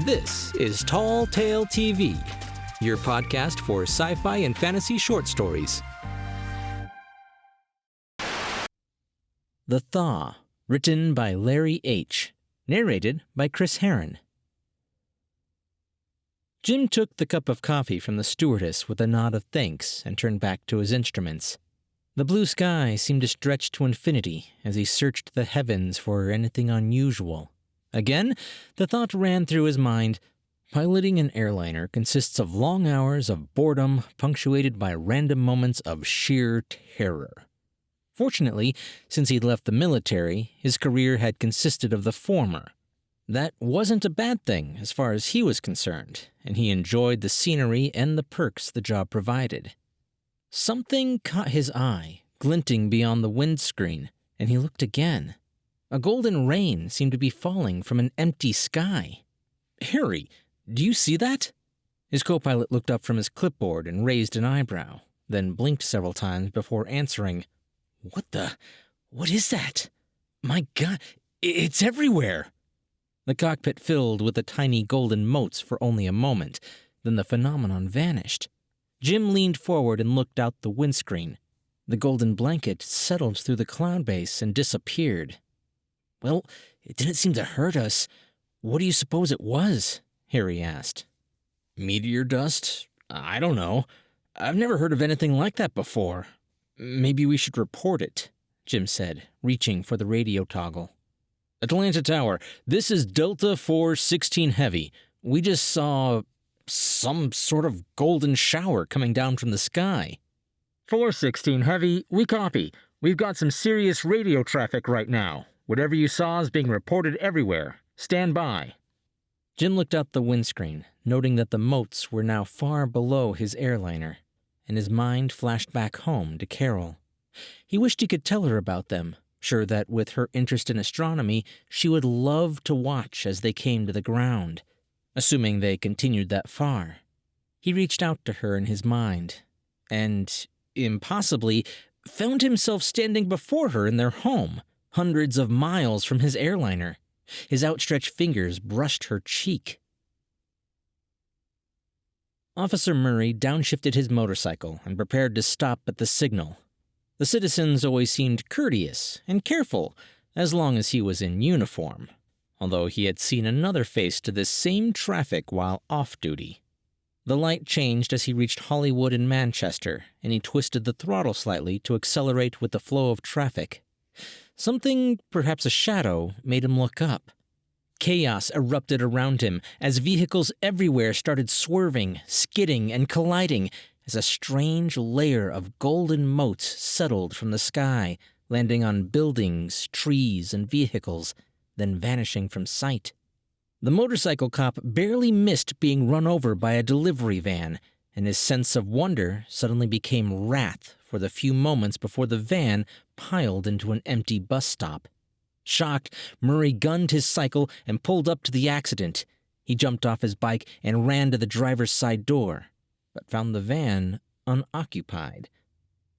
This is Tall Tale TV, your podcast for sci-fi and fantasy short stories. The Thaw, written by Larry H., narrated by Chris Herron. Jim took the cup of coffee from the stewardess with a nod of thanks and turned back to his instruments. The blue sky seemed to stretch to infinity as he searched the heavens for anything unusual. Again, the thought ran through his mind, piloting an airliner consists of long hours of boredom punctuated by random moments of sheer terror. Fortunately, since he'd left the military, his career had consisted of the former. That wasn't a bad thing as far as he was concerned, and he enjoyed the scenery and the perks the job provided. Something caught his eye, glinting beyond the windscreen, and he looked again. A golden rain seemed to be falling from an empty sky. "Harry, do you see that?" His co-pilot looked up from his clipboard and raised an eyebrow, then blinked several times before answering, What is that? My God, it's everywhere!" The cockpit filled with the tiny golden motes for only a moment, then the phenomenon vanished. Jim leaned forward and looked out the windscreen. The golden blanket settled through the cloud base and disappeared. "Well, it didn't seem to hurt us. What do you suppose it was?" Harry asked. "Meteor dust? I don't know. I've never heard of anything like that before. Maybe we should report it," Jim said, reaching for the radio toggle. "Atlanta Tower, this is Delta 416 Heavy. We just saw some sort of golden shower coming down from the sky." 416 Heavy, we copy. We've got some serious radio traffic right now. Whatever you saw is being reported everywhere. Stand by." Jim looked out the windscreen, noting that the motes were now far below his airliner, and his mind flashed back home to Carol. He wished he could tell her about them, sure that with her interest in astronomy, she would love to watch as they came to the ground, assuming they continued that far. He reached out to her in his mind, and, impossibly, found himself standing before her in their home, hundreds of miles from his airliner. His outstretched fingers brushed her cheek. Officer Murray downshifted his motorcycle and prepared to stop at the signal. The citizens always seemed courteous and careful as long as he was in uniform, although he had seen another face to this same traffic while off-duty. The light changed as he reached Hollywood and Manchester, and he twisted the throttle slightly to accelerate with the flow of traffic. Something, perhaps a shadow, made him look up. Chaos erupted around him as vehicles everywhere started swerving, skidding, and colliding as a strange layer of golden motes settled from the sky, landing on buildings, trees, and vehicles, then vanishing from sight. The motorcycle cop barely missed being run over by a delivery van, and his sense of wonder suddenly became wrath for the few moments before the van piled into an empty bus stop. Shocked, Murray gunned his cycle and pulled up to the accident. He jumped off his bike and ran to the driver's side door, but found the van unoccupied.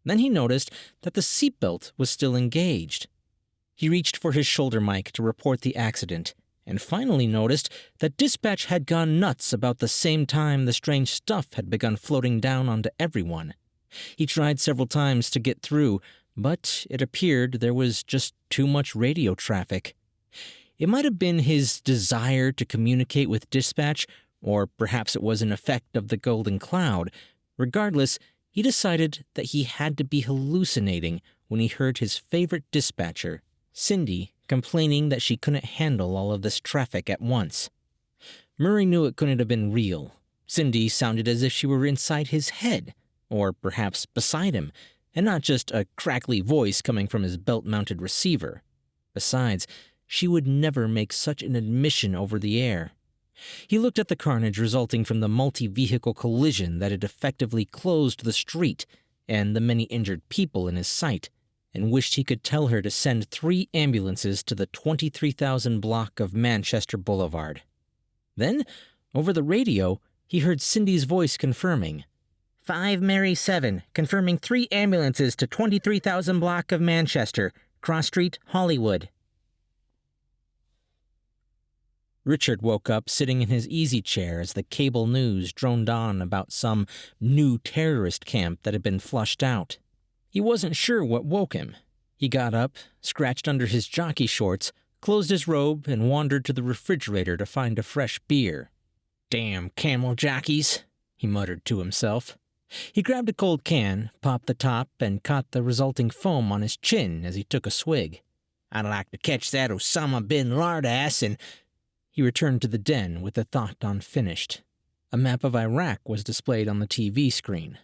Then he noticed that the seatbelt was still engaged. He reached for his shoulder mic to report the accident, and finally noticed that dispatch had gone nuts about the same time the strange stuff had begun floating down onto everyone. He tried several times to get through, but it appeared there was just too much radio traffic. It might have been his desire to communicate with dispatch, or perhaps it was an effect of the golden cloud. Regardless, he decided that he had to be hallucinating when he heard his favorite dispatcher, Cindy, complaining that she couldn't handle all of this traffic at once. Murray knew it couldn't have been real. Cindy sounded as if she were inside his head, or perhaps beside him, and not just a crackly voice coming from his belt-mounted receiver. Besides, she would never make such an admission over the air. He looked at the carnage resulting from the multi-vehicle collision that had effectively closed the street and the many injured people in his sight, and wished he could tell her to send 3 ambulances to the 23,000 block of Manchester Boulevard. Then, over the radio, he heard Cindy's voice confirming, 5 Mary 7, confirming 3 ambulances to 23,000 block of Manchester, Cross Street, Hollywood. Richard woke up sitting in his easy chair as the cable news droned on about some new terrorist camp that had been flushed out. He wasn't sure what woke him. He got up, scratched under his jockey shorts, closed his robe, and wandered to the refrigerator to find a fresh beer. "Damn camel jockeys," he muttered to himself. He grabbed a cold can, popped the top, and caught the resulting foam on his chin as he took a swig. "I'd like to catch that Osama bin Lardass and—" He returned to the den with the thought unfinished. A map of Iraq was displayed on the TV screen.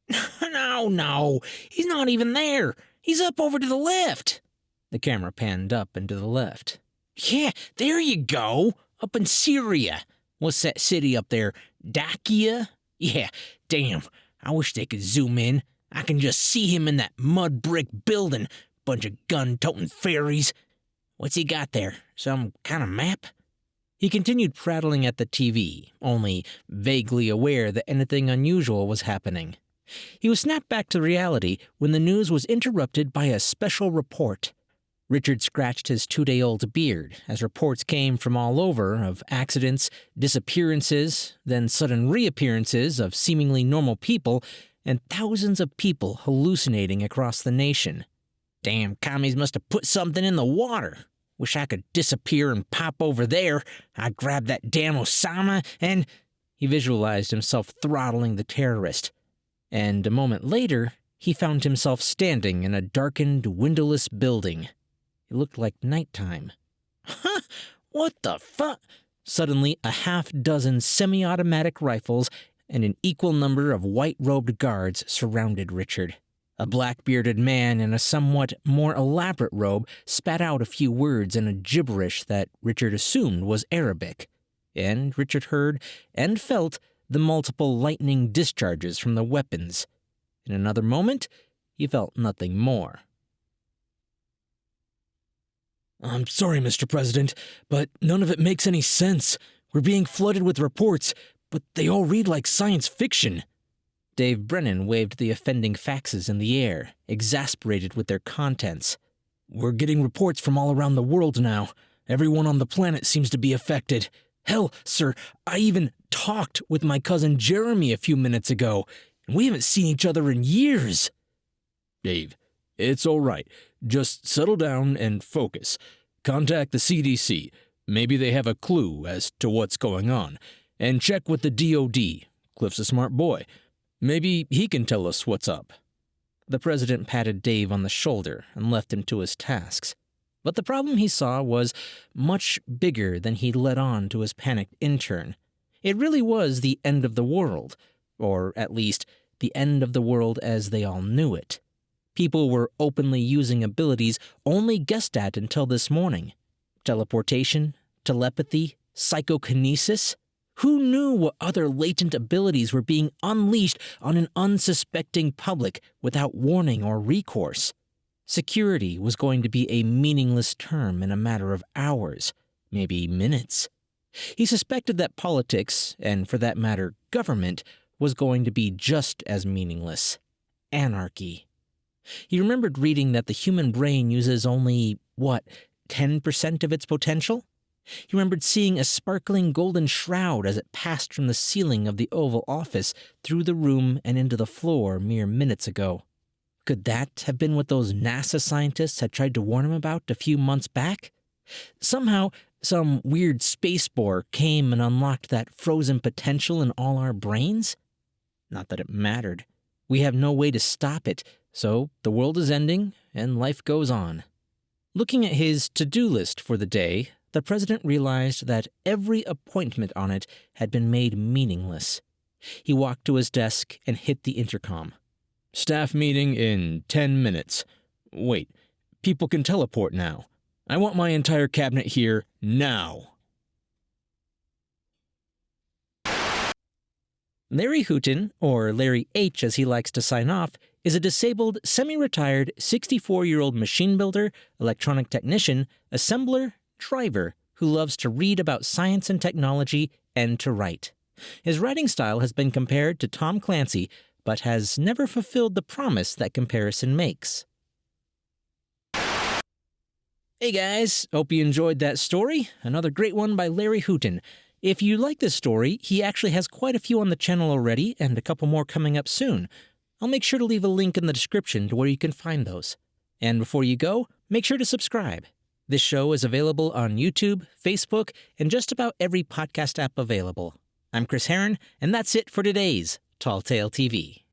No, he's not even there. He's up over to the left. The camera panned up and to the left. "Yeah, there you go, up in Syria. What's that city up there, Dakia? Yeah, damn, I wish they could zoom in. I can just see him in that mud brick building. Bunch of gun-toting fairies. What's he got there, some kind of map?" He continued prattling at the TV, only vaguely aware that anything unusual was happening. He was snapped back to reality when the news was interrupted by a special report. Richard scratched his 2-day-old beard as reports came from all over of accidents, disappearances, then sudden reappearances of seemingly normal people, and thousands of people hallucinating across the nation. "Damn commies must have put something in the water. Wish I could disappear and pop over there. I'd grab that damn Osama and—" He visualized himself throttling the terrorist. And a moment later, he found himself standing in a darkened, windowless building. It looked like nighttime. "Huh? What the fuck?" Suddenly, a half-dozen semi-automatic rifles and an equal number of white-robed guards surrounded Richard. A black-bearded man in a somewhat more elaborate robe spat out a few words in a gibberish that Richard assumed was Arabic, and Richard heard and felt the multiple lightning discharges from the weapons. In another moment, he felt nothing more. "I'm sorry, Mr. President, but none of it makes any sense. We're being flooded with reports, but they all read like science fiction." Dave Brennan waved the offending faxes in the air, exasperated with their contents. "We're getting reports from all around the world now. Everyone on the planet seems to be affected. Hell, sir, I even talked with my cousin Jeremy a few minutes ago, and we haven't seen each other in years." "Dave, it's all right. Just settle down and focus. Contact the CDC. Maybe they have a clue as to what's going on. And check with the DOD. Cliff's a smart boy. Maybe he can tell us what's up." The president patted Dave on the shoulder and left him to his tasks. But the problem he saw was much bigger than he'd let on to his panicked intern. It really was the end of the world, or at least the end of the world as they all knew it. People were openly using abilities only guessed at until this morning. Teleportation, telepathy, psychokinesis. Who knew what other latent abilities were being unleashed on an unsuspecting public without warning or recourse? Security was going to be a meaningless term in a matter of hours, maybe minutes. He suspected that politics, and for that matter, government, was going to be just as meaningless. Anarchy. He remembered reading that the human brain uses only, 10% of its potential? He remembered seeing a sparkling golden shroud as it passed from the ceiling of the Oval Office through the room and into the floor mere minutes ago. Could that have been what those NASA scientists had tried to warn him about a few months back? Somehow, some weird space boar came and unlocked that frozen potential in all our brains? Not that it mattered. We have no way to stop it, so the world is ending and life goes on. Looking at his to-do list for the day, the president realized that every appointment on it had been made meaningless. He walked to his desk and hit the intercom. "Staff meeting in 10 minutes. Wait, people can teleport now. I want my entire cabinet here now." Larry Hooton, or Larry H as he likes to sign off, is a disabled, semi-retired, 64-year-old machine builder, electronic technician, assembler, driver who loves to read about science and technology and to write. His writing style has been compared to Tom Clancy, but has never fulfilled the promise that comparison makes. Hey guys, hope you enjoyed that story. Another great one by Larry Hooton. If you like this story, he actually has quite a few on the channel already and a couple more coming up soon. I'll make sure to leave a link in the description to where you can find those. And before you go, make sure to subscribe. This show is available on YouTube, Facebook, and just about every podcast app available. I'm Chris Herron, and that's it for today's Tall Tale TV.